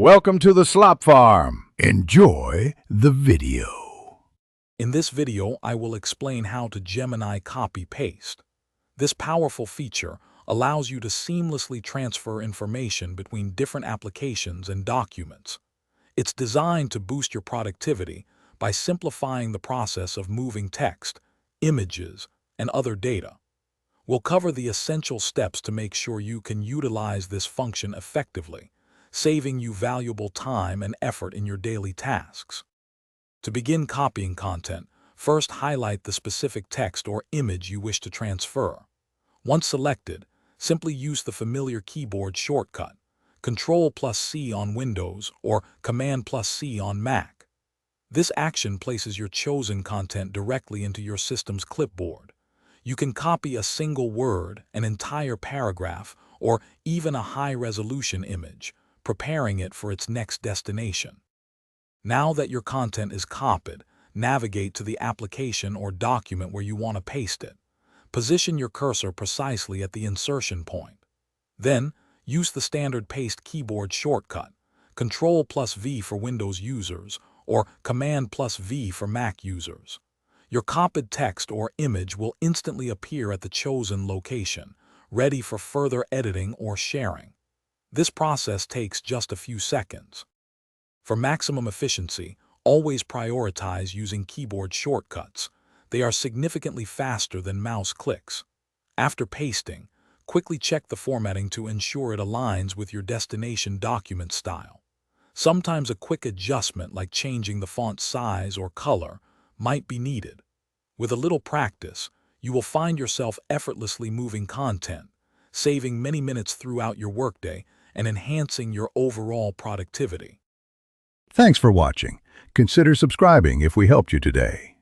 Welcome to the Slop Farm. Enjoy the video. In this video, I will explain how to Gemini copy-paste. This powerful feature allows you to seamlessly transfer information between different applications and documents. It's designed to boost your productivity by simplifying the process of moving text, images, and other data. We'll cover the essential steps to make sure you can utilize this function effectively, saving you valuable time and effort in your daily tasks. To begin copying content, first highlight the specific text or image you wish to transfer. Once selected, simply use the familiar keyboard shortcut, Ctrl+C on Windows or Command+C on Mac. This action places your chosen content directly into your system's clipboard. You can copy a single word, an entire paragraph, or even a high-resolution image, preparing it for its next destination. Now that your content is copied, navigate to the application or document where you want to paste it. Position your cursor precisely at the insertion point. Then, use the standard paste keyboard shortcut, Ctrl+V for Windows users or Command+V for Mac users. Your copied text or image will instantly appear at the chosen location, ready for further editing or sharing. This process takes just a few seconds. For maximum efficiency, always prioritize using keyboard shortcuts. They are significantly faster than mouse clicks. After pasting, quickly check the formatting to ensure it aligns with your destination document style. Sometimes a quick adjustment like changing the font size or color might be needed. With a little practice, you will find yourself effortlessly moving content, saving many minutes throughout your workday and enhancing your overall productivity. Thanks for watching. Consider subscribing if we helped you today.